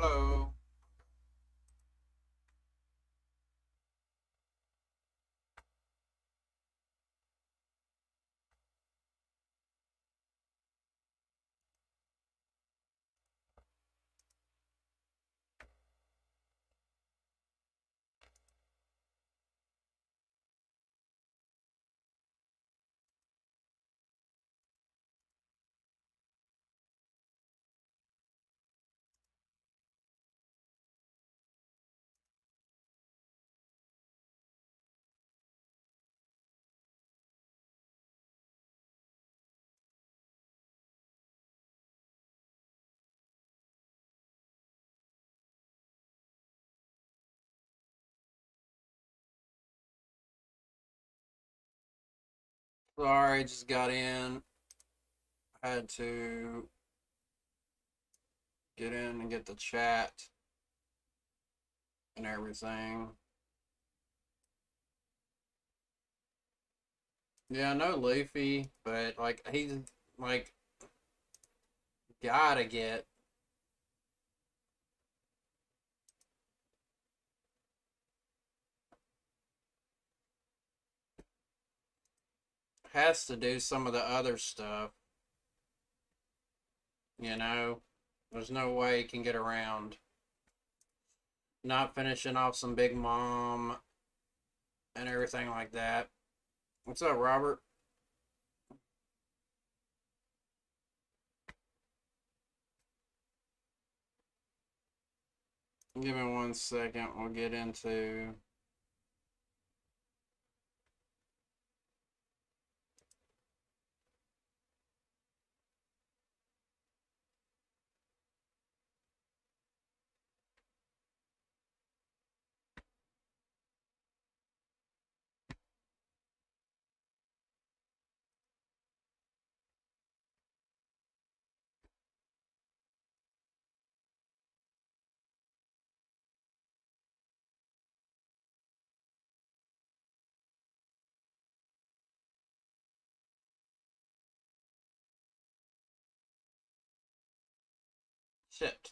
Hello. Sorry, just got in. Had to get in and get the chat and everything. Yeah, I know Luffy, but like he's like gotta get has to do some of the other stuff. You know, there's no way he can get around not finishing off some Big Mom and everything like that. What's up, Robert? Give me 1 second. We'll get into. Shit.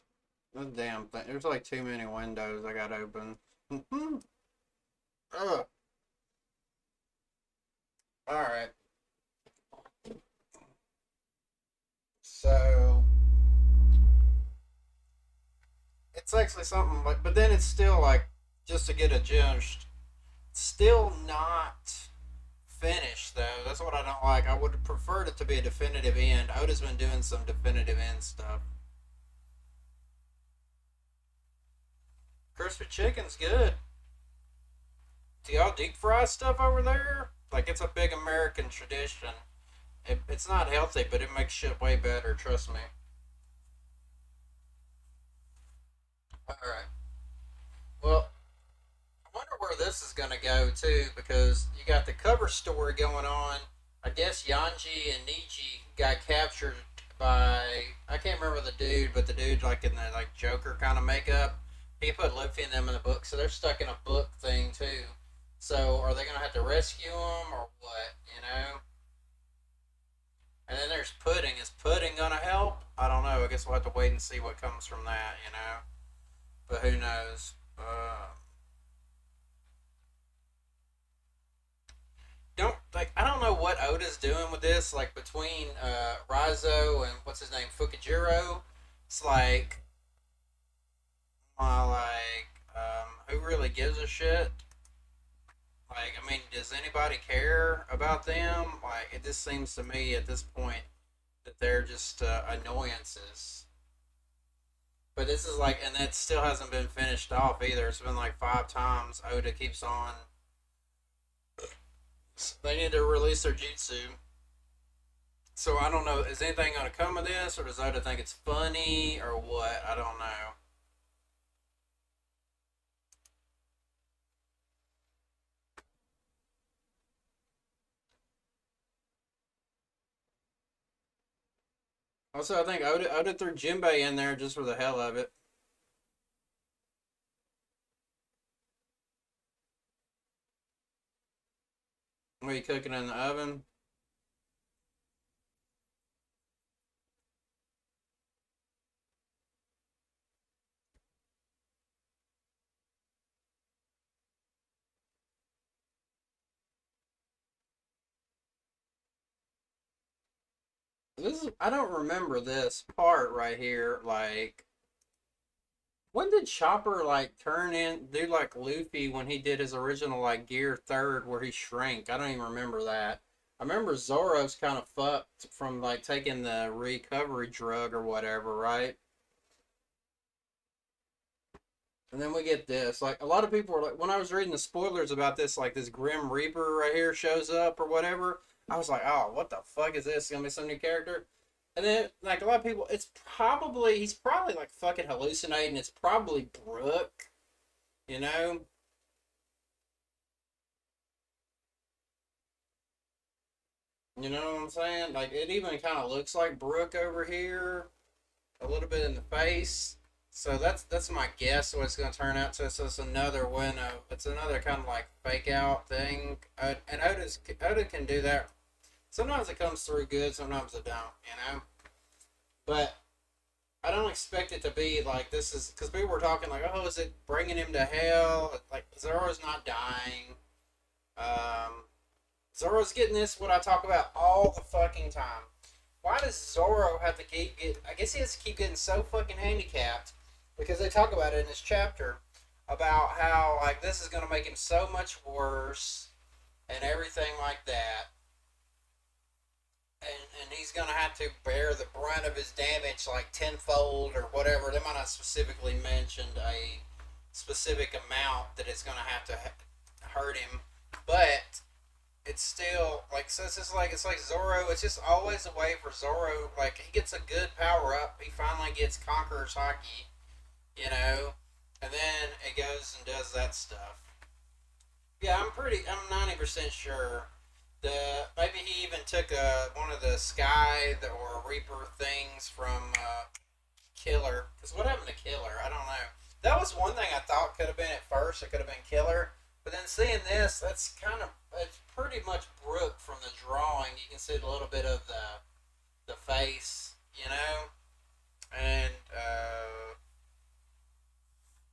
This damn thing. There's like too many windows I got open. Ugh. Alright. So it's actually something like, but then it's still like, just to get a gist, still not finished though. That's what I don't like. I would have preferred it to be a definitive end. Oda's been doing some definitive end stuff. Crispy chicken's good. Do y'all deep fry stuff over there? Like it's a big American tradition. It's not healthy, but it makes shit way better. Trust me. All right. Well, I wonder where this is going to go too, because you got the cover story going on. I guess Yanji and Niji got captured by, I can't remember the dude, but the dude like in the like Joker kind of makeup. He put Luffy and them in the book, so they're stuck in a book thing too. So are they going to have to rescue them or what? You know? And then there's Pudding. Is Pudding going to help? I don't know. I guess we'll have to wait and see what comes from that. You know? But who knows? Don't like I don't know what Oda's doing with this. Like between Raizo and what's his name Fukujiro, it's like who really gives a shit? Like I mean, does anybody care about them? Like it just seems to me at this point that they're just annoyances. But this is like, and that still hasn't been finished off either. It's been like 5 times. Oda keeps on. They need to release their jutsu. So I don't know. Is anything going to come of this, or does Oda think it's funny, or what? I don't know. Also, I think Oda threw Jinbei in there just for the hell of it. What are you cooking in the oven? This is, I don't remember this part right here. Like, when did Chopper like turn in do like Luffy when he did his original like Gear Third where he shrank? I don't even remember that. I remember Zoro's kind of fucked from like taking the recovery drug or whatever, right? And then we get this. Like a lot of people were like, when I was reading the spoilers about this, like this Grim Reaper right here shows up or whatever. I was like, oh, what the fuck is this? Gonna be some new character? And then like a lot of people, it's probably he's probably like fucking hallucinating. It's probably Brooke, you know. You know what I'm saying? Like it even kind of looks like Brooke over here, a little bit in the face. So that's my guess what it's going to turn out to. So it's another win of it's another kind of like fake out thing. And Oda can do that. Sometimes it comes through good, sometimes it don't. You know, but I don't expect it to be like this is because people were talking like, oh, is it bringing him to hell? Like Zoro's not dying. Um, Zoro's getting this. What I talk about all the fucking time. Why does Zoro have to keep get? I guess he has to keep getting so fucking handicapped because they talk about it in this chapter about how like this is gonna make him so much worse and everything like that, and he's gonna have to bear the brunt of his damage like tenfold or whatever. They might not specifically mentioned a specific amount that it's gonna have to hurt him, but it's still like so it's like Zoro. It's just always a way for Zoro. Like he gets a good power up. He finally gets Conqueror's Haki, you know, and then it goes and does that stuff. Yeah, I'm 90% sure. Maybe he even took one of the Sky or Reaper things from Killer. Because what happened to Killer? I don't know. That was one thing I thought could have been at first. It could have been Killer. But then seeing this, that's kind of it's pretty much Brooke from the drawing. You can see a little bit of the face, you know, and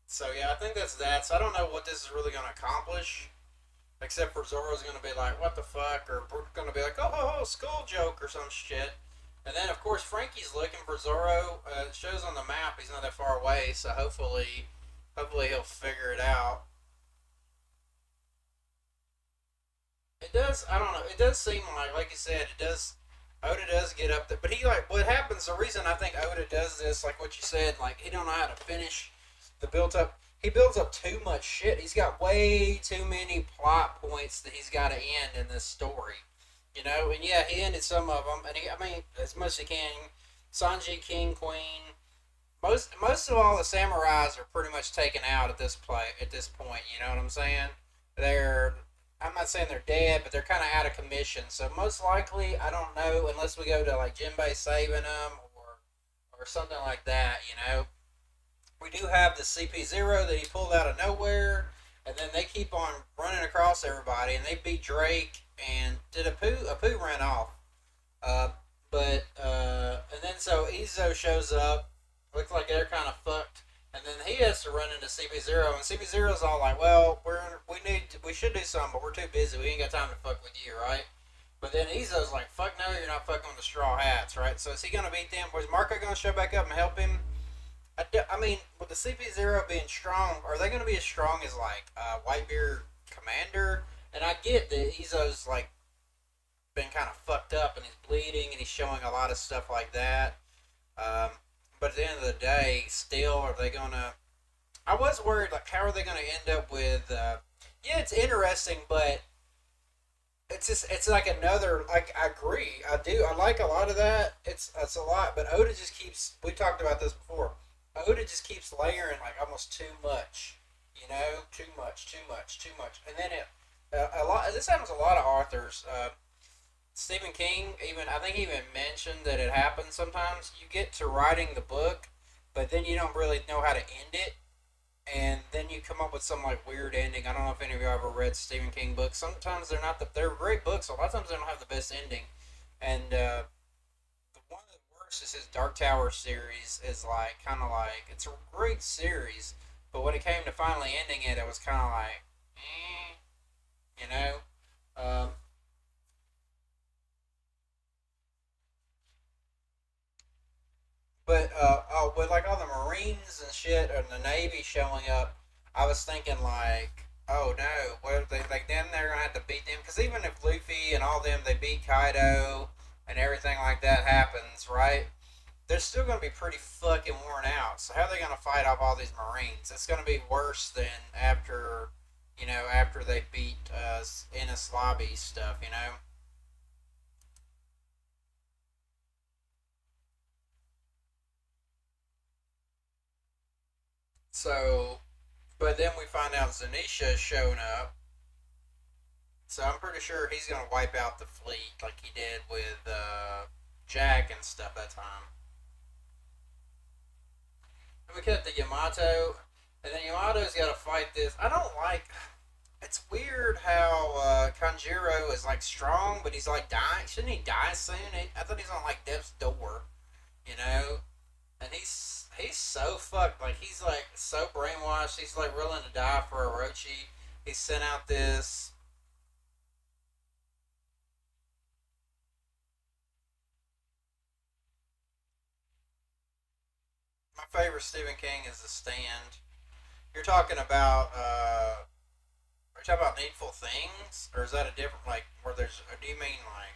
so yeah, I think that's that. So I don't know what this is really going to accomplish, except for Zoro's going to be like, "What the fuck," or Brooke's going to be like, "Oh, school joke" or some shit. And then, of course, Frankie's looking for Zoro. It shows on the map he's not that far away, so hopefully he'll figure it out. It does. I don't know. It does seem like you said, it does. Oda does get up there, but he like what happens. The reason I think Oda does this, like what you said, like he don't know how to finish the built up. He builds up too much shit. He's got way too many plot points that he's got to end in this story. You know, and yeah, he ended some of them, and I mean, as much as he can. Sanji, King, Queen, most of all the samurais are pretty much taken out at this point. You know what I'm saying? They're I'm not saying they're dead, but they're kind of out of commission. So most likely, I don't know unless we go to like Jinbei saving them or something like that. You know, we do have the CP0 that he pulled out of nowhere, and then they keep on running across everybody, and they beat Drake and did a poo ran off. Uh, and then so Izo shows up. Looks like they're kind of fucked. And then he has to run into CP0, and CP0's all like, "Well, we should do something, but we're too busy. We ain't got time to fuck with you, right?" But then Izo's like, "Fuck no, you're not fucking with the Straw Hats, right?" So is he gonna beat them? Was Marco gonna show back up and help him? I mean, with the CP0 being strong, are they gonna be as strong as like Whitebeard Commander? And I get that Izo's like been kind of fucked up and he's bleeding and he's showing a lot of stuff like that. Um, but at the end of the day, still, are they gonna? I was worried, like, how are they gonna end up with? Yeah, it's interesting, but it's like another. Like, I agree, I like a lot of that. It's a lot, but Oda just keeps. We talked about this before. Oda just keeps layering like almost too much. You know, too much, too much, too much, and then a lot. This happens to a lot of authors. Stephen King even I think he even mentioned that it happens sometimes. You get to writing the book, but then you don't really know how to end it, and then you come up with some like weird ending. I don't know if any of you ever read Stephen King books. Sometimes they're great books. A lot of times they don't have the best ending, and one of the worst is his Dark Tower series. Is like kind of like it's a great series, but when it came to finally ending it, it was kind of like, you know. Um, Marines and shit and the Navy showing up, I was thinking like, oh no, what they like? Then they're gonna have to beat them because even if Luffy and all them they beat Kaido and everything like that happens, right? They're still gonna be pretty fucking worn out. So how are they gonna fight off all these Marines? It's gonna be worse than after, after they beat Ennis Lobby stuff, you know. So, but then we find out Zanisha is showing up. So I'm pretty sure he's gonna wipe out the fleet like he did with Jack and stuff that time. And we cut to Yamato, and then Yamato's got to fight this. I don't like. It's weird how Kanjiro is like strong, but he's like dying. Shouldn't he die soon? I thought he's on like death's door, you know. And he's so fucked. Like he's like so brainwashed. He's like willing to die for Orochi. He sent out this. My favorite Stephen King is The Stand. You're talking about. Are you talking about Needful Things, or is that a different like where there's? Or do you mean like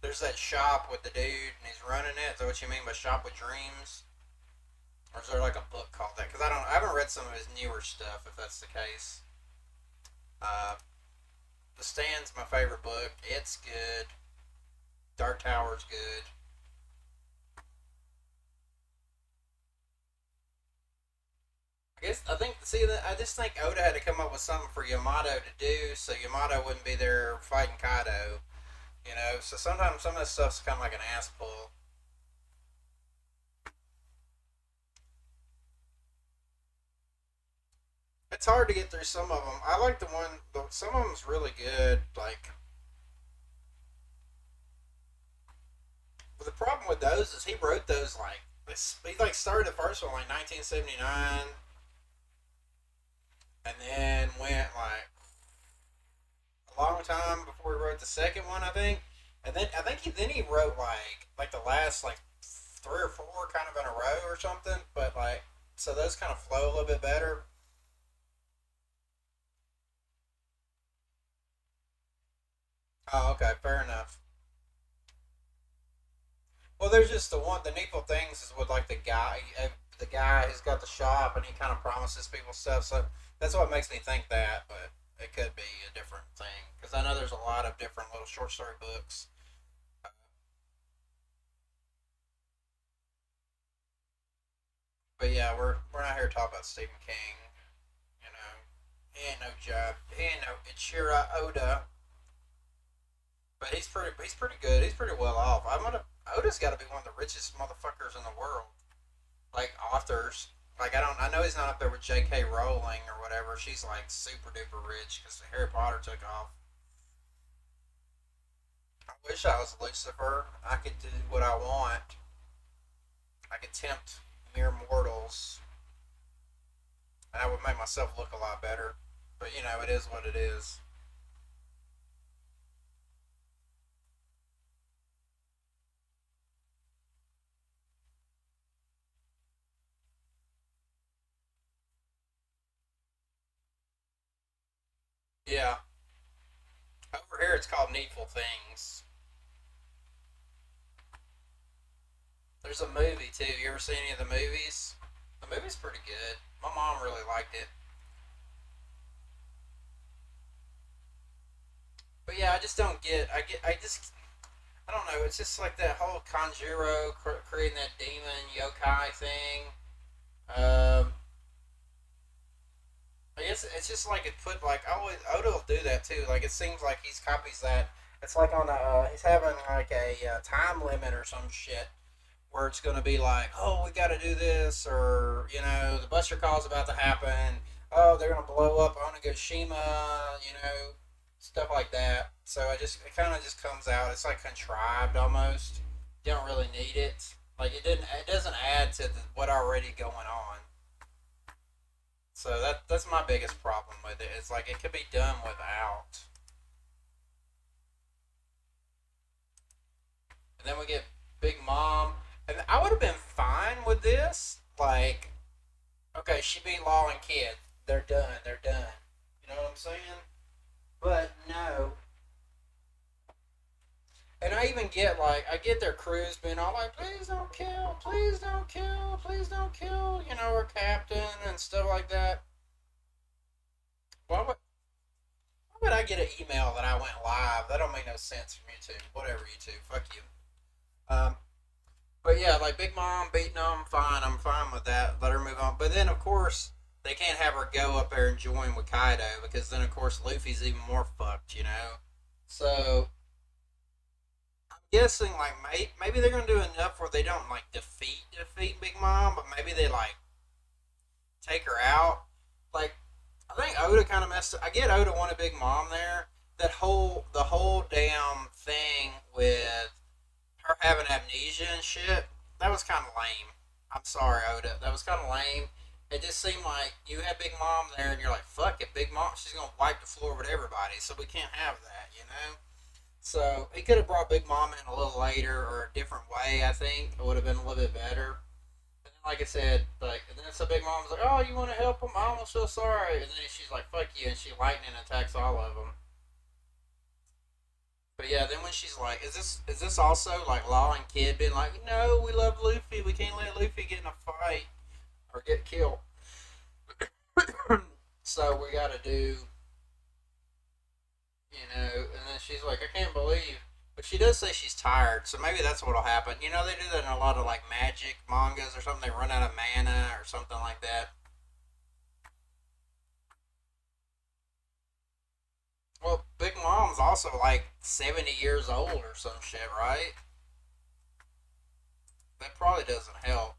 there's that shop with the dude and he's running it? Is that what you mean by Shop with Dreams? Or is there like a book called that? Because I haven't read some of his newer stuff. If that's the case, uh, The Stand's my favorite book. It's good. Dark Tower's good. I think see that I just think Oda had to come up with something for Yamato to do so Yamato wouldn't be there fighting Kaido. So sometimes some of this stuff's kind of like an ass pull. It's hard to get through some of them. I like the one. Some of them's really good. Like, but the problem with those is he wrote those like he like started the first one like 1979, and then went like a long time before he wrote the second one, I think. And then I think he wrote like the last like three or four kind of in a row or something. But like so those kind of flow a little bit better. Oh, okay, fair enough. Well, there's just the needful things is with like the guy who's got the shop, and he kind of promises people stuff. So that's what makes me think that, but it could be a different thing because I know there's a lot of different little short story books. But yeah, we're not here to talk about Stephen King. You know, he ain't no job. He ain't no Ichiro Oda, but he's pretty good. He's pretty well off. I'm gonna Oda's got to be one of the richest motherfuckers in the world. Like authors. Like I know he's not up there with J.K. Rowling or whatever. She's like super duper rich because Harry Potter took off. I wish I was Lucifer. I could do what I want. I could tempt mere mortals, and I would make myself look a lot better. But it is what it is. Yeah. Over here, it's called Needful Things. There's a movie too. You ever seen any of the movies? The movie's pretty good. My mom really liked it. But yeah, I just don't get. I don't know. It's just like that whole Conjuro creating that demon yokai thing. Um, I guess it's just like it put like always Oda will do that too. Like it seems like he's copies that. It's like on he's having like a time limit or some shit where it's going to be like, oh, we got to do this, or the Buster call's about to happen. Oh, they're going to blow up Onigashima, stuff like that. So it kind of just comes out. It's like contrived almost. You don't really need it. Like it doesn't add to what already going on. So that's my biggest problem with it. It's like it could be done without. And then we get Big Mom, and I would have been fine with this. Like Okay, she beat Law and Kid. They're done. They're done. You know what I'm saying? But no. And I even get like I get their crews being all like, please don't kill, please don't kill, you know, our captain and stuff like that. Why would why would I get an email that I went live? That don't make no sense from YouTube. Whatever YouTube, fuck you. Um, but yeah, like Big Mom beating them, fine. I'm fine with that. Let her move on. But then of course they can't have her go up there and join with Kaido because then of course Luffy's even more fucked, you know. So guessing like maybe they're gonna do enough where they don't like defeat Big Mom, but maybe they like take her out. Like I think Oda kind of messed up. I get Oda wanted Big Mom there. The whole damn thing with her having amnesia and shit. That was kind of lame. I'm sorry, Oda. That was kind of lame. It just seemed like you had Big Mom there, and you're like, fuck it, Big Mom. She's gonna wipe the floor with everybody, so we can't have that, you know. So he could have brought Big Mom in a little later or a different way. I think it would have been a little bit better. And then, like I said, like and then so Big Mom's like, "Oh, you want to help him? I almost feel sorry." And then she's like, "Fuck you," and she lightning attacks all of them. But yeah, then when she's like, "Is this also like Law and Kid being like, no, we love Luffy. We can't let Luffy get in a fight or get killed. So we got to do and then she's like, I can't believe. But she does say she's tired, so maybe that's what'll happen. You know, they do that in a lot of like magic mangas or something. They run out of mana or something like that. Well, Big Mom's also like 70 years old or some shit, right? That probably doesn't help.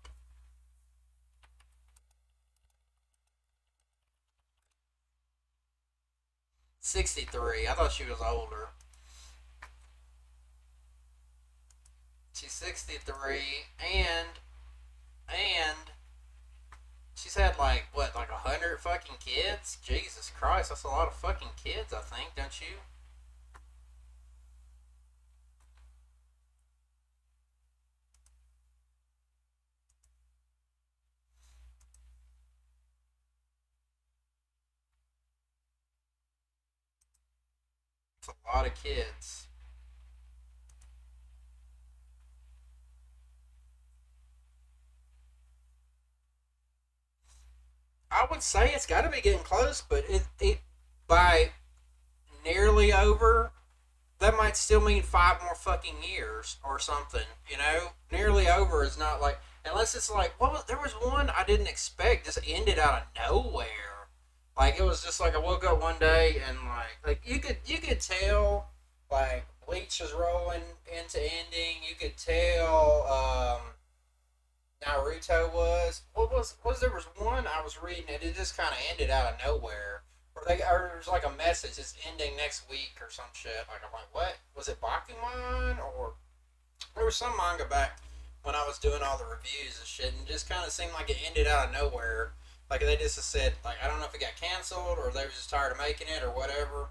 63. I thought she was older. She's 63, and she's had like what, like 100 fucking kids? Jesus Christ, that's a lot of fucking kids. I think, don't you? It's a lot of kids. I would say it's got to be getting close, but it by nearly over, that might still mean 5 more fucking years or something. You know, nearly over is not like unless it's like what was there was one I didn't expect just ended out of nowhere. Like it was just like I woke up one day and like you could tell like Bleach was rolling into ending. You could tell Naruto was there was one I was reading and it just kind of ended out of nowhere. Or there's like a message it's ending next week or some shit. Like I'm like, what was it Bakuman or there was some manga back when I was doing all the reviews and shit, and it just kind of seemed like it ended out of nowhere. Like they just said, like I don't know if it got canceled or they were just tired of making it or whatever.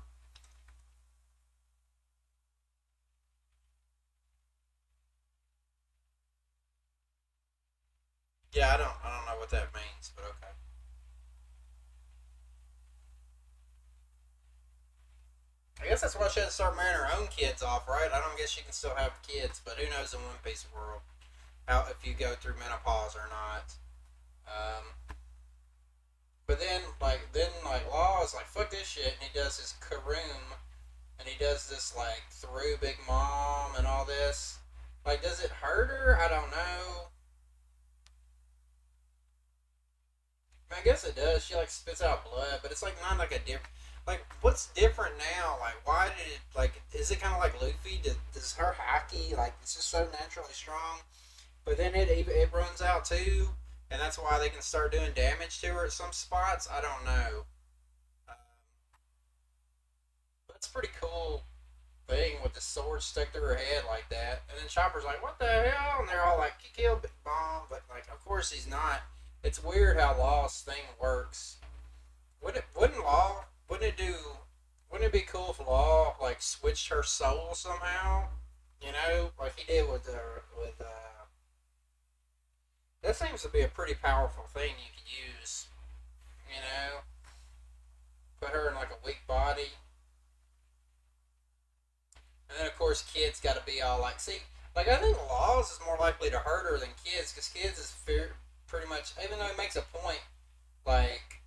Yeah, I don't know what that means, but okay. I guess that's why she had to start marrying her own kids off, right? I don't guess she can still have kids, but who knows in One Piece world how if you go through menopause or not. But then Law is like fuck this shit, and he does his Karoom, and he does this like through Big Mom and all this. Like, does it hurt her? I don't know. I, mean, I guess it does. She like spits out blood, but it's like not like a different. Like, what's different now? Like, why did it like? Is it kind of like Luffy? Does her haki like it's just so naturally strong? But then it runs out too, and that's why they can start doing damage to her at some spots. I don't know. Uh, that's pretty cool thing with the sword stuck through her head like that. And then Chopper's like, "What the hell?" And they're all like, "You killed Big Mom," but like, of course he's not. It's weird how Law's thing works. Wouldn't Law? Wouldn't it do? Wouldn't it be cool if Law like switched her soul somehow? You know, like he did with That seems to be a pretty powerful thing you could use. You know, put her in like a weak body, and then of course kids got to be all like, see, like I think Laws is more likely to hurt her than kids because kids is pretty much, even though it makes a point like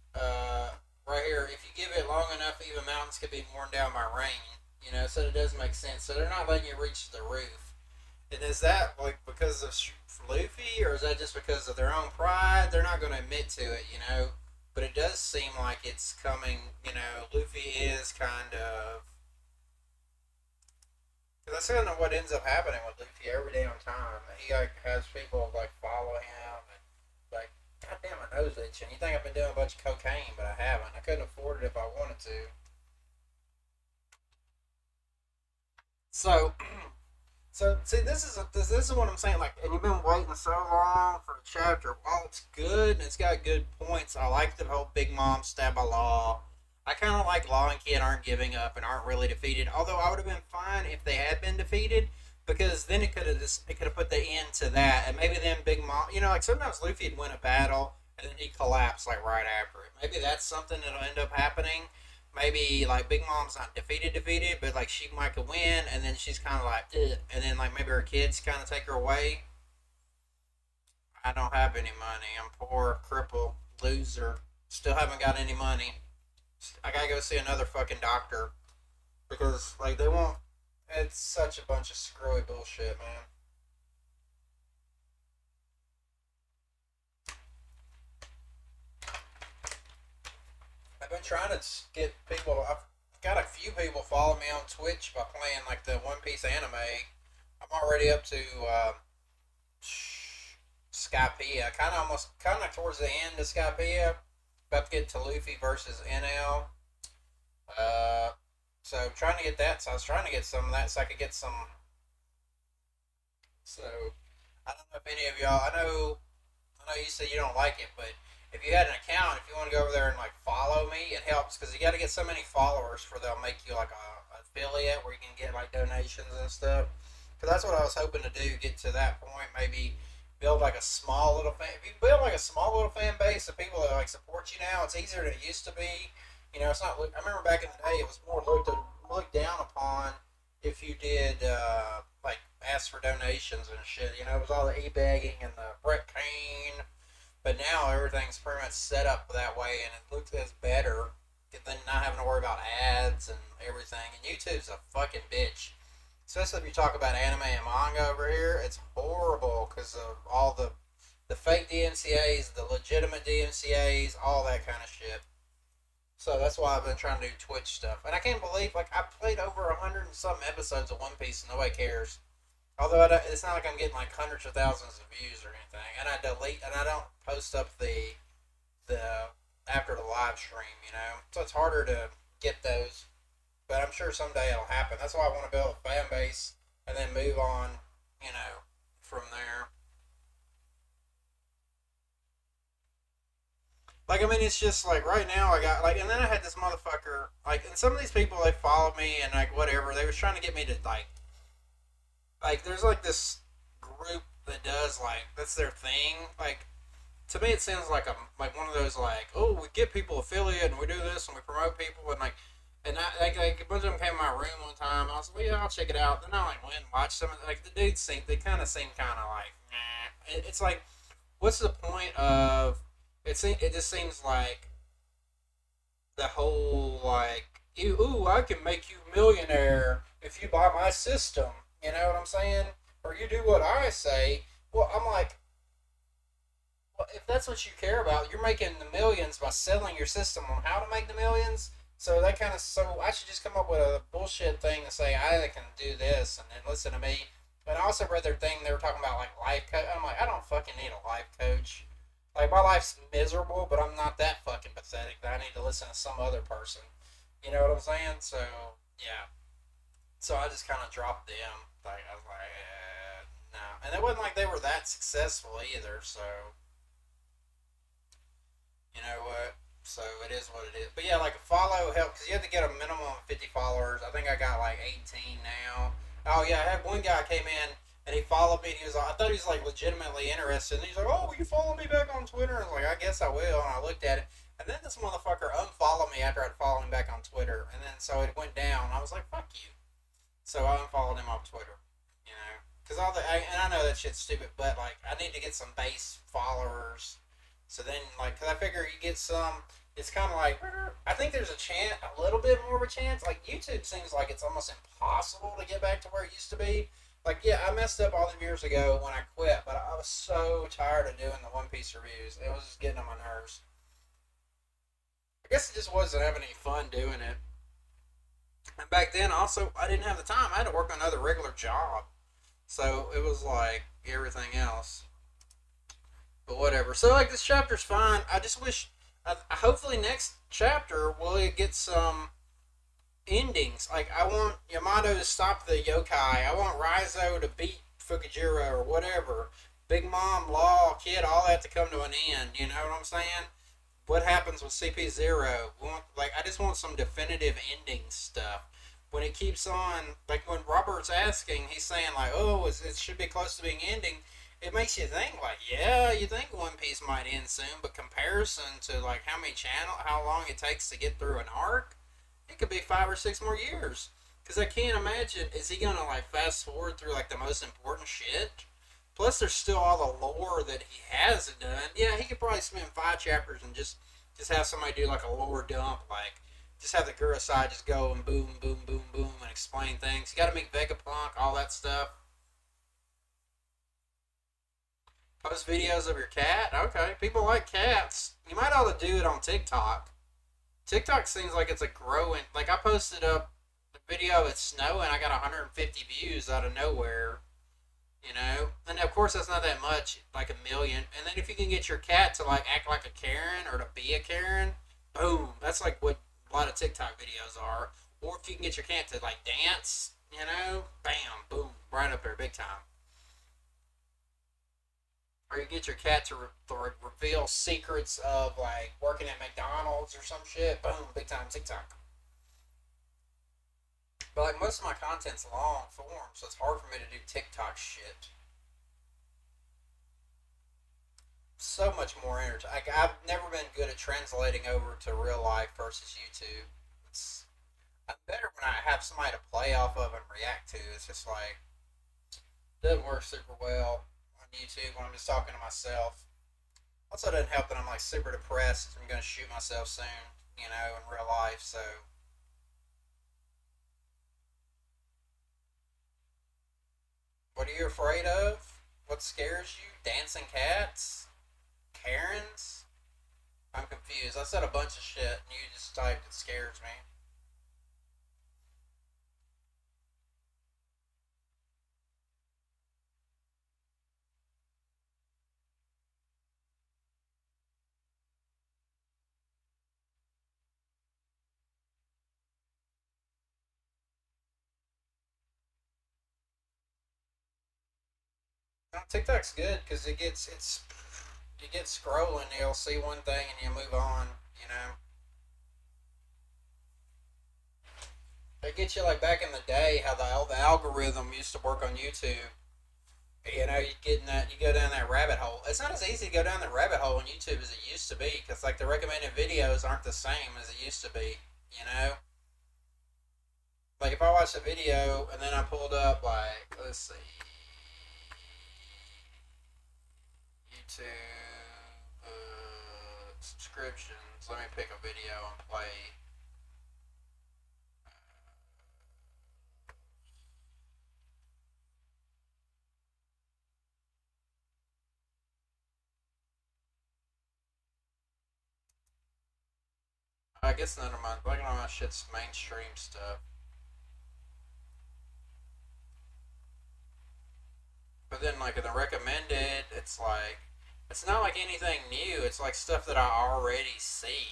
right here, if you give it long enough, even mountains could be worn down by rain. You know, so it does make sense. So they're not letting you reach the roof. And is that like because of Luffy, or is that just because of their own pride? They're not going to admit to it, you know. But it does seem like it's coming. You know, Luffy is kind of. Cause that's kind of what ends up happening with Luffy every damn time. He like has people like follow him and like, God damn, my nose itching. You think I've been doing a bunch of cocaine, but I haven't. I couldn't afford it if I wanted to. So So see, this is what I'm saying. Like, and you've been waiting so long for a chapter. While it's good and it's got good points, I like the whole Big Mom stab by Law. I kind of like Law and Kid aren't giving up and aren't really defeated. Although I would have been fine if they had been defeated, because then it could have put the end to that, and maybe then Big Mom. You know, like sometimes Luffy would win a battle and then he'd collapse like right after it. Maybe that's something that'll end up happening. Maybe like Big Mom's not defeated, but like she might could win, and then she's kind of like, ugh. And then like maybe her kids kind of take her away. I don't have any money. I'm poor, crippled, loser. Still haven't got any money. I gotta go see another fucking doctor because like they won't. It's such a bunch of screwy bullshit, man. I've been trying to get people. I've got a few people follow me on Twitch by playing like the One Piece anime. I'm already up to Skypiea. Kind of towards the end of Skypiea. About to get to Luffy versus NL. Uh, so trying to get that. So I was trying to get some of that so I could get some. So I don't know if any of y'all. I know you said you don't like it, but if you had an account, if you want to go over there and like follow me, it helps because you got to get so many followers for they'll make you like a affiliate where you can get like donations and stuff. Because that's what I was hoping to do, get to that point, maybe build like a small little fan. If you build like a small little fan base of people that like support you now, it's easier than it used to be. You know, it's not. I remember back in the day, it was more looked down upon if you did like ask for donations and shit. You know, it was all the e-bagging and the Brett Kane, but now everything's pretty much set up that way, and it looks as better than not having to worry about ads and everything. And YouTube's a fucking bitch, especially if you talk about anime and manga over here. It's horrible because of all the fake DMCA's, the legitimate DMCA's, all that kind of shit. So that's why I've been trying to do Twitch stuff, and I can't believe like I played over 100 and some episodes of One Piece, and nobody cares. Although it's not like I'm getting like hundreds of thousands of views or anything, and I delete and I don't post up the after the live stream, you know. So it's harder to get those, but I'm sure someday it'll happen. That's why I want to build a fan base and then move on, you know, from there. Like I mean, it's just like right now I got like, and then I had this motherfucker like, and some of these people they followed me and like whatever they was trying to get me to like there's like this group that does like that's their thing. Like to me, it sounds like like one of those like, oh, we get people affiliate and we do this and we promote people and like, and like a bunch of them came in my room one time and I was like, well, yeah, I'll check it out. Then I like went and watched some of like the dudes seem they kind of seem kind of like, nah. It's like, what's the point of it just seems like the whole like, ooh, I can make you a millionaire if you buy my system. You know what I'm saying? Or you do what I say. Well, I'm like, well, if that's what you care about, you're making the millions by selling your system on how to make the millions. So that kind of so I should just come up with a bullshit thing to say I can do this and then listen to me. But I also read their thing. They were talking about like life coach. I'm like, I don't fucking need a life coach. Like my life's miserable, but I'm not that fucking pathetic that I need to listen to some other person. You know what I'm saying? So yeah. So I just kind of dropped them. Like I was like, no, and it wasn't like they were that successful either. So you know what? So it is what it is. But yeah, like a follow help because you have to get a minimum of 50 followers. I think I got like 18 now. Oh yeah, I had one guy came in and he followed me. And he was, I thought he was like legitimately interested. And he's like, "Oh, will you follow me back on Twitter?" And I was like, "I guess I will." And I looked at it, and then this motherfucker unfollowed me after I'd followed him back on Twitter. And then so it went down. I was like, "Fuck you." So I unfollowed him off Twitter. You know, because and I know that shit's stupid, but like I need to get some base followers. So then, like, because I figure you get some, it's kind of like I think there's a chance, a little bit more of a chance. Like YouTube seems like it's almost impossible to get back to where it used to be. Like, yeah, I messed up all them years ago when I quit, but I was so tired of doing the One Piece reviews. It was just getting on my nerves. I guess it just wasn't having any fun doing it. And back then, also, I didn't have the time. I had to work another regular job, so it was like everything else. But whatever. So like this chapter's fine. I just wish. Hopefully next chapter will it get some endings. Like I want Yamato to stop the yokai. I want Raizo to beat Fukujira or whatever. Big Mom, Law, Kid, all that to come to an end. You know what I'm saying? What happens with CP0? Like I just want some definitive ending stuff. When it keeps on, like when Robert's asking, he's saying like, "Oh, it should be close to being ending." It makes you think like, yeah, you think One Piece might end soon, but comparison to like how long it takes to get through an arc, it could be 5 or 6 more years. Because I can't imagine, is he gonna like fast forward through like the most important shit? Plus, there's still all the lore that he hasn't done. Yeah, he could probably spend 5 chapters and just have somebody do like a lore dump, like just have the Gurusai just go and boom, boom, boom, boom, and explain things. You got to make Vegapunk, all that stuff. Post videos of your cat. Okay, people like cats. You might ought to do it on TikTok. TikTok seems like it's a growing. Like I posted up a video it's snowing. I got 150 views out of nowhere. You know, and of course that's not that much, like a million. And then if you can get your cat to like act like a Karen or to be a Karen, boom. That's like what a lot of TikTok videos are. Or if you can get your cat to like dance, bam, boom, right up there, big time. Or you get your cat to reveal secrets of like working at McDonald's or some shit. Boom, big time TikTok. But like most of my content's long form, so it's hard for me to do TikTok shit. So much more entertaining. Like I've never been good at translating over to real life versus YouTube. It's I'm better when I have somebody to play off of and react to. It's just like it doesn't work super well on YouTube when I'm just talking to myself. Also, it doesn't help that I'm like super depressed. I'm gonna shoot myself soon, in real life. So, what are you afraid of? What scares you? Dancing cats? Karens? I'm confused. I said a bunch of shit, and you just typed it scares me. No, TikTok's good because you get scrolling, you'll see one thing and you move on. You know, they get you like back in the day how the algorithm used to work on YouTube. You get in that, you go down that rabbit hole. It's not as easy to go down the rabbit hole on YouTube as it used to be because like the recommended videos aren't the same as it used to be. You know, like if I watched a video and then I pulled up like let's see, YouTube subscriptions. Let me pick a video and play. I guess none of my like none of my shit's mainstream stuff. But then like in the recommended, it's not like anything new. It's like stuff that I already see.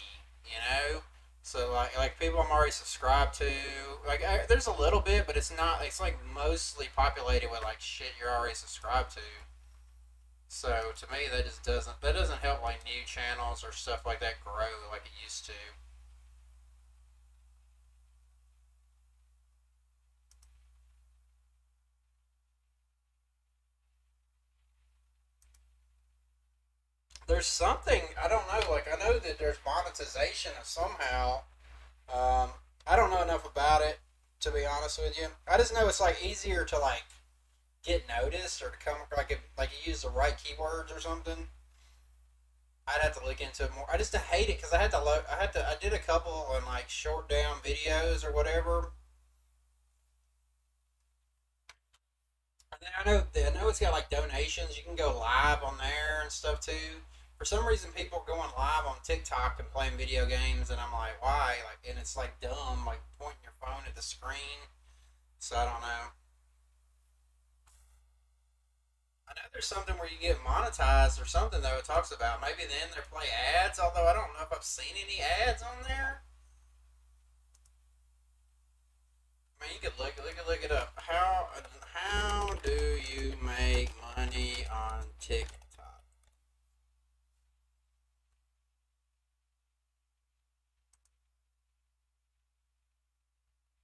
You know. So like people I'm already subscribed to. Like there's a little bit, but it's not. It's like mostly populated with like shit you're already subscribed to. So to me, that doesn't help like new channels or stuff like that grow like it used to. There's something I don't know. Like I know that there's monetization of somehow. Um, I don't know enough about it to be honest with you. I just know it's like easier to like get noticed or to come like if like you use the right keywords or something. I'd have to look into it more. I just hate it because I had to look. I did a couple on like short down videos or whatever. And then I know it's got like donations. You can go live on there and stuff too. For some reason, people are going live on TikTok and playing video games, and I'm like, why? Like, and it's like dumb, like pointing your phone at the screen. So I don't know. I know there's something where you get monetized or something though. It talks about maybe then they play ads. Although I don't know if I've seen any ads on there. I mean, you could look it up. How do you make money on TikTok?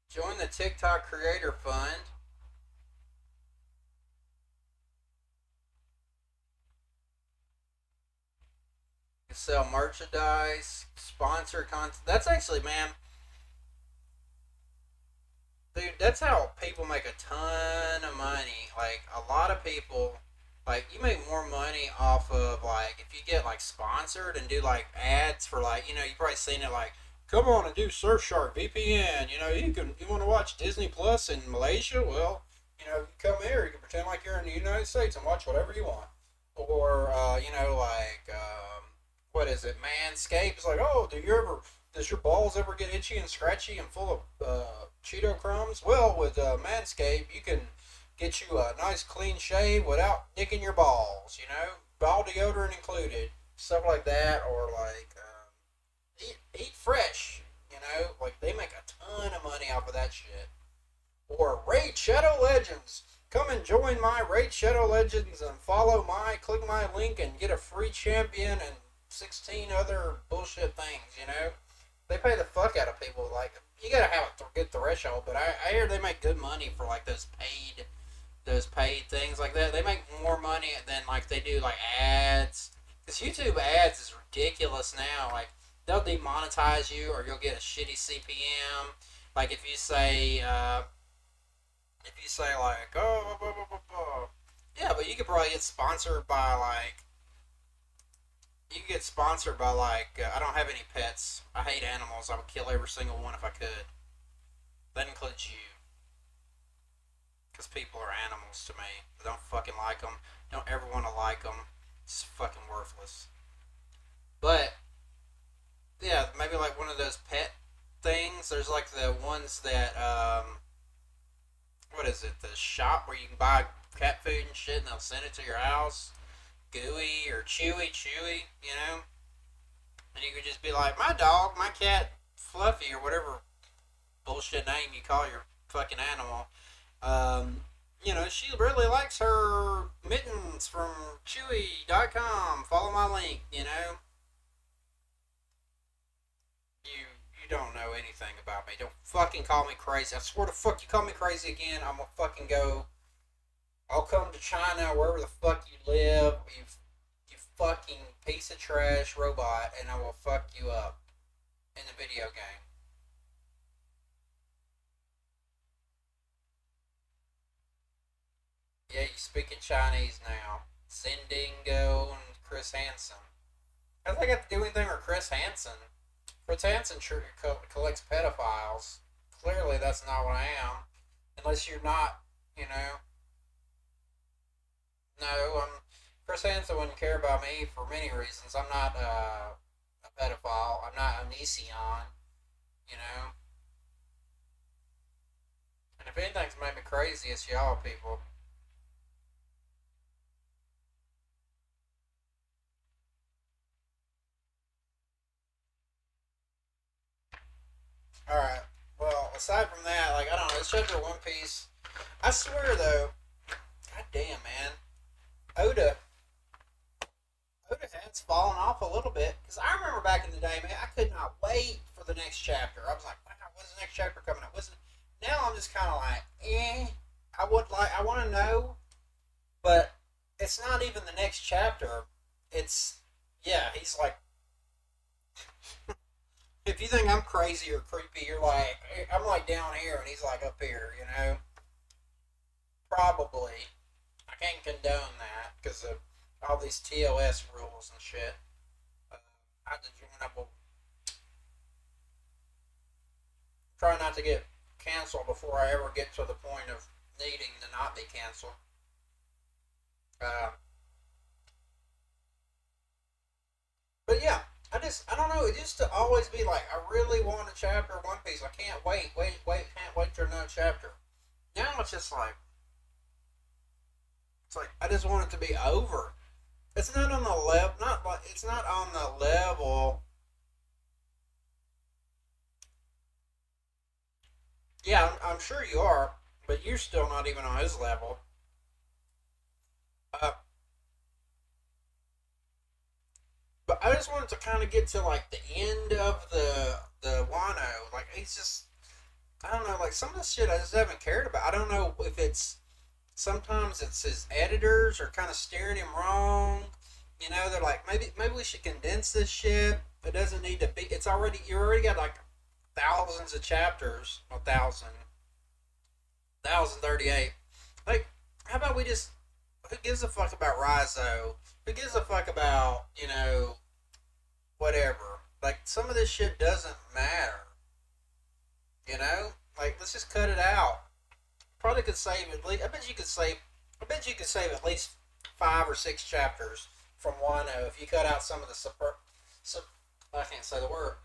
Join the TikTok Creator Fund. You sell merchandise, sponsor content. That's actually, man, dude, that's how people make a ton of money. Like a lot of people, like you make more money off of like if you get like sponsored and do like ads for like you probably seen it like come on and do Surfshark VPN. You want to watch Disney Plus in Malaysia. Well, you come here. You can pretend like you're in the United States and watch whatever you want. Or like what is it? Manscaped. It's like oh, does your balls ever get itchy and scratchy and full of Cheeto crumbs? Well, with Manscaped, you can get you a nice clean shave without nicking your balls. Ball deodorant included, stuff like that, or like eat fresh. Like they make a ton of money off of that shit. Or Raid Shadow Legends. Come and join my Raid Shadow Legends and click my link and get a free champion and 16 other bullshit things. They pay the fuck out of people. Like you gotta have a good threshold, but I hear they make good money for like those paid things like that. They make more money than like they do like ads. Because YouTube ads is ridiculous now. Like they'll demonetize you or you'll get a shitty CPM. Like if you say like oh blah, blah, blah, blah. Yeah, but you could probably get sponsored by like I don't have any pets. I hate animals. I would kill every single one if I could. That includes you. Because people are animals to me. I don't fucking like them. Don't ever want to like them. It's fucking worthless. But, yeah, maybe like one of those pet things. There's like the ones that, what is it? The shop where you can buy cat food and shit and they'll send it to your house. Gooey or Chewy. And you could just be like, my dog, my cat, Fluffy, or whatever bullshit name you call your fucking animal. She really likes her mittens from Chewy.com. Follow my link. You don't know anything about me. Don't fucking call me crazy. I swear to fuck you call me crazy again, I'm gonna fucking go. I'll come to China, wherever the fuck you live, you fucking piece of trash robot, and I will fuck you up in the video game. Yeah, you speaking Chinese now. Zendingo and Chris Hansen. How does that got to do anything with Chris Hansen? Chris Hansen sure collects pedophiles. Clearly, that's not what I am. Unless you're not, you know. No, Chris Hansen wouldn't care about me for many reasons. I'm not a pedophile. I'm not a Onision, you know. And if anything's made me crazy, it's y'all people. All right. Well, aside from that, like I don't know, this chapter One Piece. I swear though, god damn man, Oda Oda has fallen off a little bit because I remember back in the day, man, I could not wait for the next chapter. I was like, wow, when's the next chapter coming up? When's it? Now I'm just kind of like, I want to know, but it's not even the next chapter. It's Yeah, he's like, if you think I'm crazy or creepy, you're like, I'm like down here and he's like up here, you know? Probably. I can't condone that because of all these TOS rules and shit. Uh, I have to join up. Try not to get canceled before I ever get to the point of needing to not be canceled. Uh, but yeah, I don't know. It used to always be like, I really want a chapter of One Piece. I can't can't wait for another chapter. Now it's just like, it's like I just want it to be over. It's not on the level, not like it's not on the level. Yeah, I'm sure you are, but you're still not even on his level. Uh, but I just wanted to kind of get to like the end of the Wano. Like he's just I don't know. Like some of the shit I just haven't cared about. I don't know if it's sometimes it's his editors are kind of steering him wrong. You know, they're like maybe we should condense this shit. It doesn't need to be. It's already you already got like thousands of chapters. A thousand 38. Like, how about we just? Who gives a fuck about Rizo? Who gives a fuck about whatever? Like some of this shit doesn't matter. You know, like let's just cut it out. Probably could save at least. I bet you could save. I bet you could save at least 5 or 6 chapters from Wano if you cut out some of the I can't say the word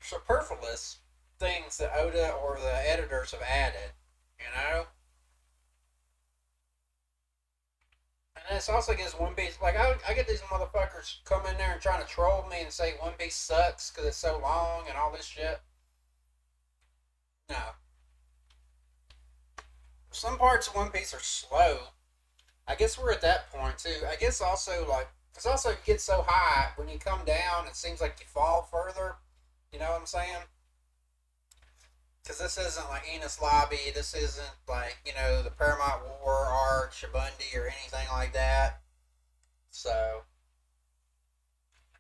superfluous things that Oda or the editors have added. You know, and this also gives One Piece. Like I get these motherfuckers come in there and trying to troll me and say One Piece sucks because it's so long and all this shit. No, some parts of One Piece are slow. I guess we're at that point too. I guess also like it's also you get so high when you come down, it seems like you fall further. You know what I'm saying? Because this isn't like Enos Lobby. This isn't like the Paramount War arc, Shibundi, or anything like that. So,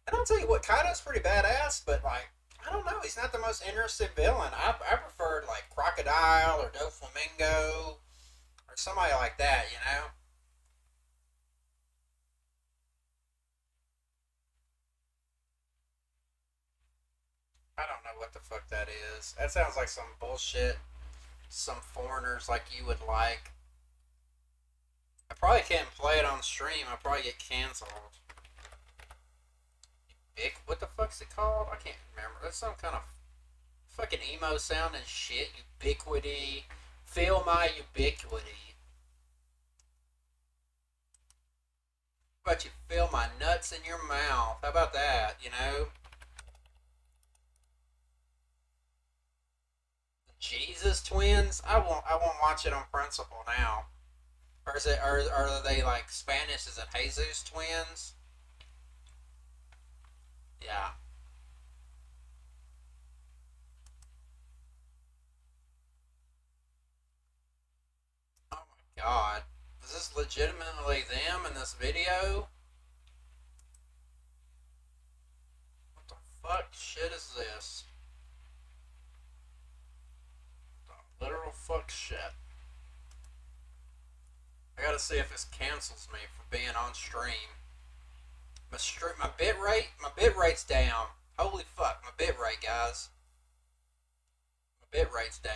and I'll tell you what, Kaido's pretty badass, but like I don't know, he's not the most interesting villain. I preferred like Crocodile or Doflamingo or somebody like that. You know? I don't know what the fuck that is. That sounds like some bullshit. Some foreigners like you would like. I probably can't play it on stream. I probably get canceled. What the fuck's it called? I can't remember. That's some kind of fucking emo sounding shit. Ubiquity. Feel my ubiquity. How about you feel my nuts in your mouth? How about that? Jesus twins. I won't watch it on principle now. Or is it? Or are they like Spanish? Is it Jesus twins? Yeah. Oh my god. Is this legitimately them in this video? What the fuck shit is this? The literal fuck shit. I gotta see if this cancels me for being on stream. My bit rate's down. Holy fuck, my bit rate, guys. My bit rate's down.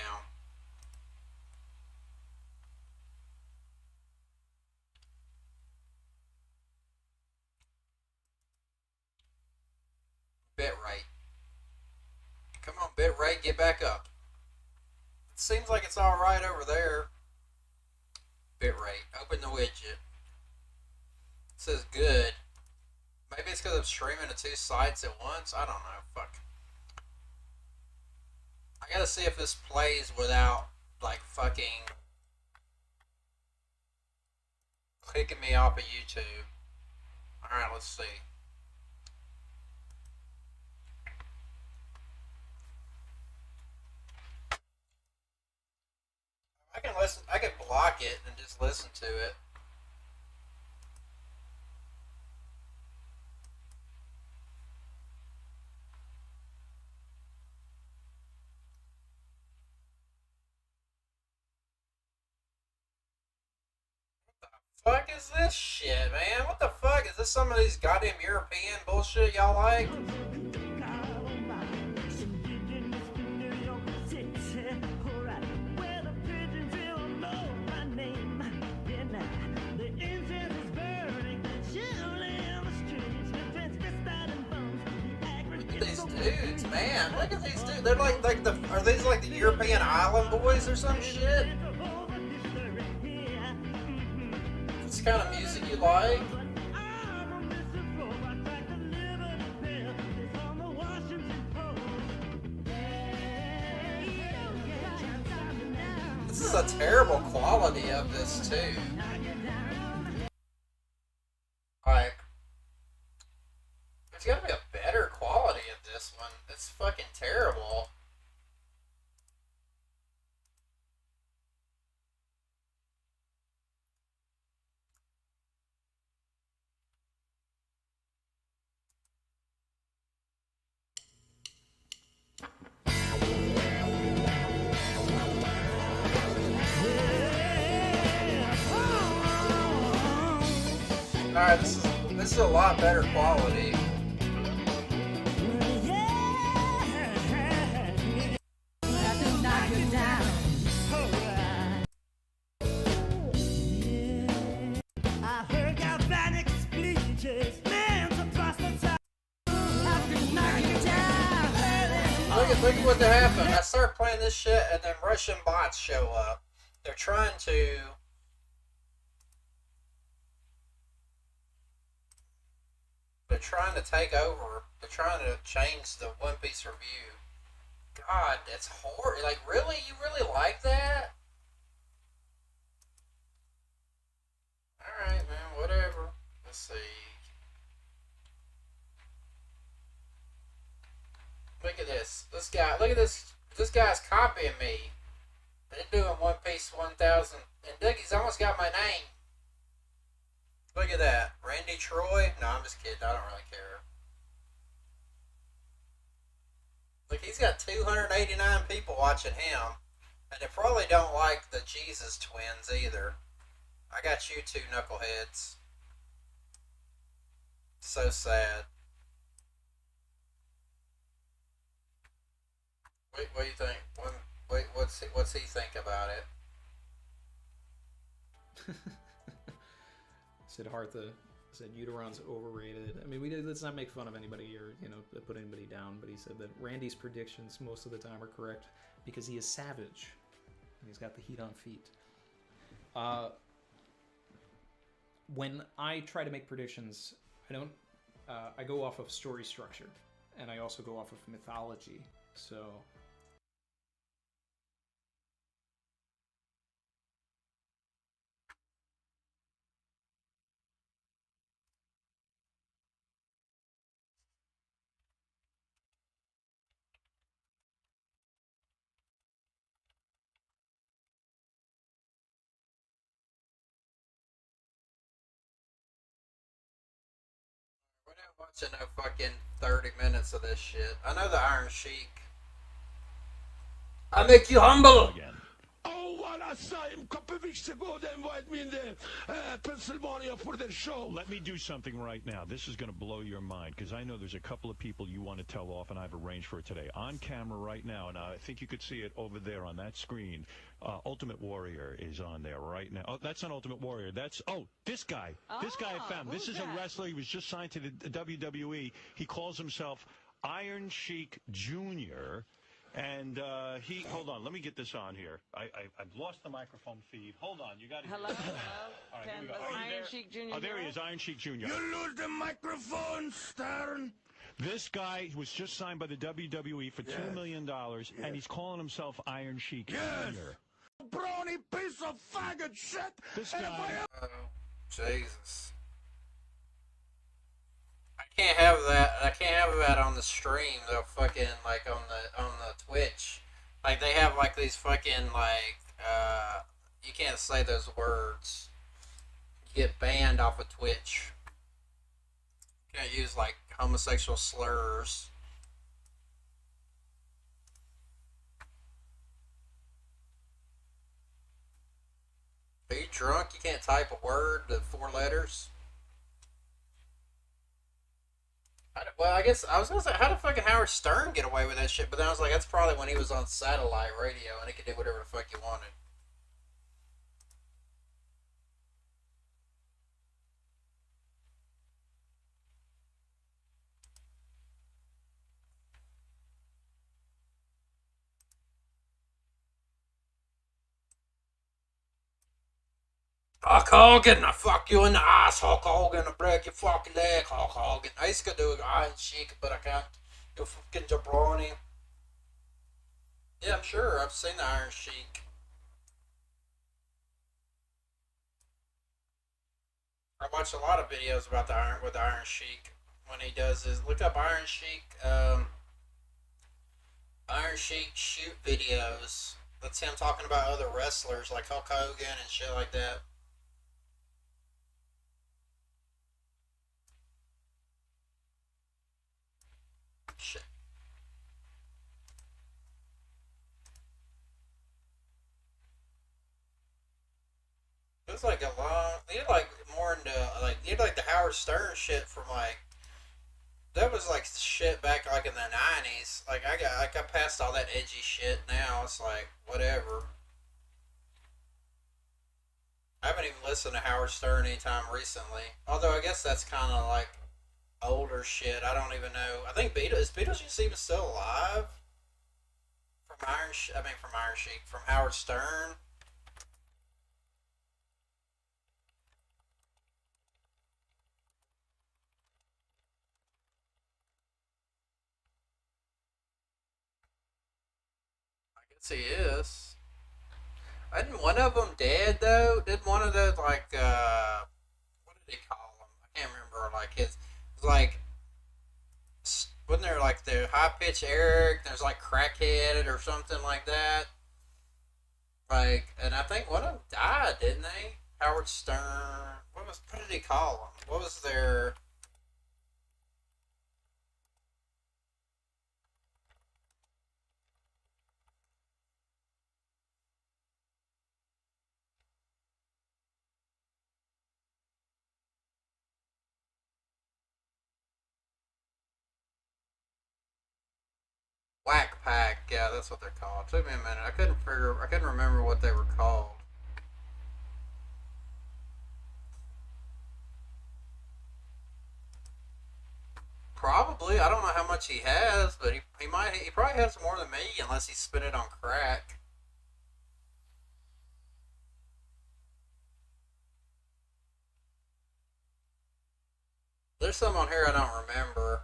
Bit rate. Come on, bit rate, get back up. It seems like it's alright over there. Bit rate. Open the widget. It says good. Maybe it's because I'm streaming to 2 sites at once. I don't know. Fuck. I gotta see if this plays without, like, fucking kicking me off of YouTube. Alright, let's see. I can listen. I can block it and just listen to it. Fuck is this shit, man? What the fuck? Is this some of these goddamn European bullshit y'all like? These dudes, man, look at these dudes. They're like the, are these like the European Island Boys or some shit? This kind of music you like? This is a terrible quality of this too. Like, there's gotta be a better quality of this one. It's fucking terrible. Alright, this is a lot better quality. Look at what happened. I started playing this shit and then Russian bots show up. They're trying to take over. They're trying to change the One Piece review. God, that's horrible. Like, really? You really like that? Alright, man, whatever. Let's see. Look at this. This guy, look at this. This guy's copying me. They're doing One Piece 1000. And Dougie's almost got my name. Look at that. Randy Troy? No, I'm just kidding. I don't really care. Look, he's got 289 people watching him. And they probably don't like the Jesus twins either. I got you two knuckleheads. So sad. Wait, what do you think? Wait, what's he think about it? Siddhartha said Uteron's overrated. I mean, let's not make fun of anybody or put anybody down. But he said that Randy's predictions most of the time are correct because he is savage and he's got the heat on feet. When I try to make predictions, I don't. I go off of story structure, and I also go off of mythology. So. We're not watching no fucking 30 minutes of this shit. I know the Iron Sheik. I make you humble again. Oh, voilà ça, il me coupe vite secondes, invite me in the Pennsylvania for their show. Let me do something right now. This is going to blow your mind, because I know there's a couple of people you want to tell off, and I've arranged for it today. On camera right now, and I think you could see it over there on that screen. Ultimate Warrior is on there right now. Oh, that's not Ultimate Warrior. That's, this guy. This guy I found. This is a wrestler. He was just signed to the WWE. He calls himself Iron Sheik Jr., and hold on, let me get this on here. I've lost the microphone feed. Hold on, you got to. Hello. All right, here we go. Iron Sheik Jr. Oh, there he is, Iron Sheik Jr. You lose the microphone, Stern. This guy was just signed by the WWE for $2 million, and he's calling himself Iron Sheik Jr. Brawny piece of faggot shit. This guy. Oh, Jesus. I can't have that. I can't have that on the stream. They'll fucking like on the Twitch. Like they have like these fucking like you can't say those words. You get banned off of Twitch. You can't use like homosexual slurs. Are you drunk? You can't type a word, the 4 letters? Well, I guess I was gonna say, how did fucking Howard Stern get away with that shit? But then I was like, that's probably when he was on satellite radio and he could do whatever the fuck he wanted. Hulk Hogan, I fuck you in the ass, Hulk Hogan, I break your fucking leg, Hulk Hogan. I used to do Iron Sheik, but I can't do fucking jabroni. Yeah, I'm sure. I've seen the Iron Sheik. I watch a lot of videos about the Iron Sheik when he does his. Look up Iron Sheik shoot videos. That's him talking about other wrestlers like Hulk Hogan and shit like that. Shit. It was like a long. He had like more into like he had like the Howard Stern shit from like that was like shit back like in the '90s. I past all that edgy shit now. It's like whatever. I haven't even listened to Howard Stern anytime recently. Although I guess that's kind of like older shit. I don't even know. I think Beetlejuice even still alive from Iron Sheik from Howard Stern. I guess he is. Isn't one of them dead though? Did one of those like what did he call them? I can't remember. Like his like wasn't there like the high pitch Eric? There's like crackhead or something like that. Like, and I think one of them died, didn't they? Howard Stern. What did he call them? What was their Whack Pack? Yeah, that's what they're called. It took me a minute. I couldn't remember what they were called. Probably. I don't know how much he has, but he probably has more than me unless he spent it on crack. There's some on here I don't remember.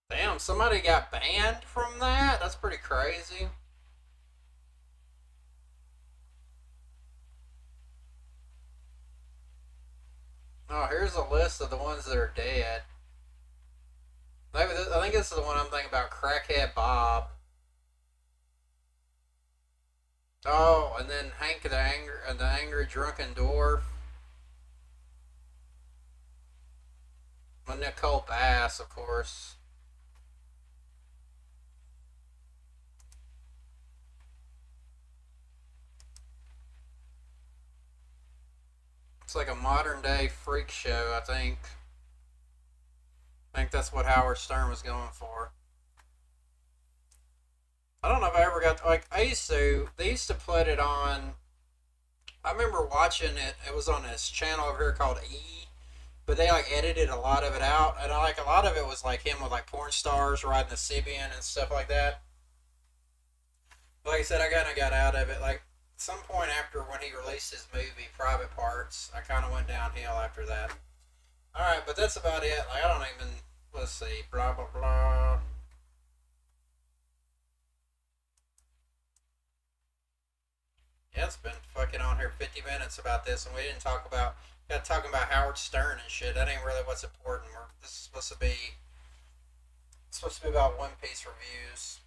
Damn, somebody got banned from that? That's pretty crazy. Oh, here's a list of the ones that are dead. I think this is the one I'm thinking about. Crackhead Bob. Oh, and then Hank the angry drunken dwarf. And Nicole Bass, of course. It's like a modern day freak show, I think. I think that's what Howard Stern was going for. I don't know if I ever got like they used to put it on. I remember watching it. It was on this channel over here called E, but they like edited a lot of it out, and I like a lot of it was like him with like porn stars riding the Sibian and stuff like that. Like I said, I kind of got out of it. Like some point after when he released his movie Private Parts, I kind of went downhill after that. All right, but that's about it. Like I don't even let's see, blah blah blah. here 50 minutes about this, and we didn't talk about got talking about Howard Stern and shit. That ain't really what's important. This is supposed to be about One Piece reviews.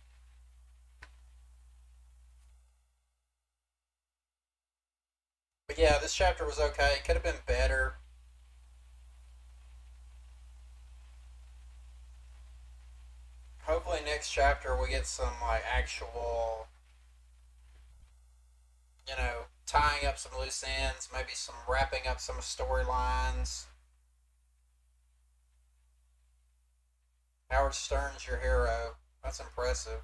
But yeah, this chapter was okay. It could have been better. Hopefully next chapter we get some like actual, tying up some loose ends, maybe some wrapping up some storylines. Howard Stern's your hero. That's impressive.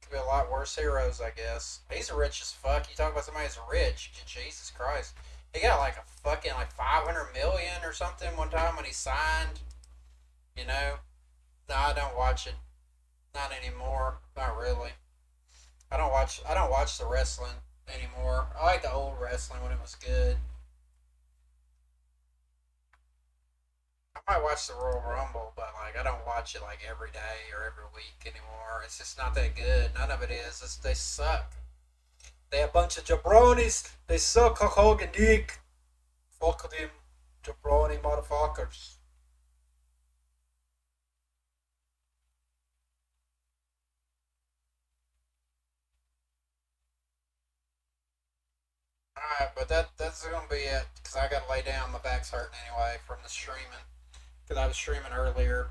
Could be a lot worse heroes, I guess. He's rich as fuck. You talk about somebody who's rich. Jesus Christ. He got like a fucking like 500 million or something one time when he signed. You know? No, I don't watch it. Not anymore. Not really. I don't watch the wrestling anymore. I like the old wrestling when it was good. I might watch the Royal Rumble, but like I don't watch it like every day or every week anymore. It's just not that good. None of it is. They suck. They a bunch of jabronis. They suck Hulk Hogan dick. Fuck them jabroni motherfuckers. Alright, but that's gonna be it because I gotta lay down. My back's hurting anyway from the streaming because I was streaming earlier.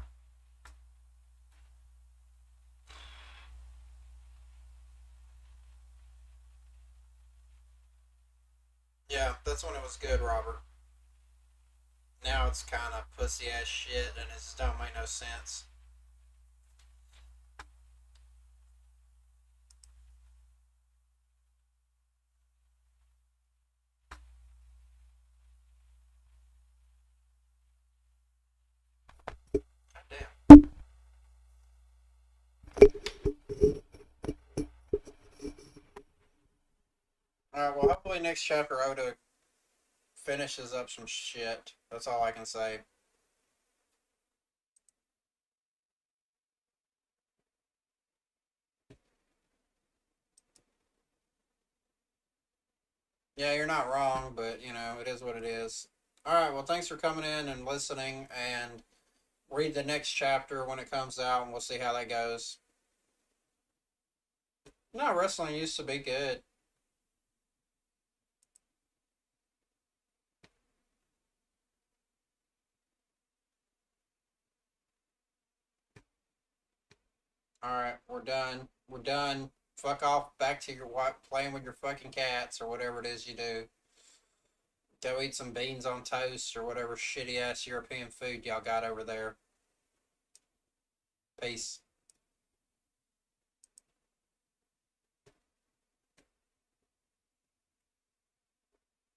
Yeah, that's when it was good, Robert. Now it's kind of pussy ass shit and it just don't make no sense. God damn. Alright, well, hopefully next chapter Oda finishes up some shit. That's all I can say. Yeah, you're not wrong, but, it is what it is. Alright, well, thanks for coming in and listening, and read the next chapter when it comes out, and we'll see how that goes. No, wrestling used to be good. Alright, we're done. We're done. Fuck off back to your playing with your fucking cats or whatever it is you do. Go eat some beans on toast or whatever shitty ass European food y'all got over there. Peace.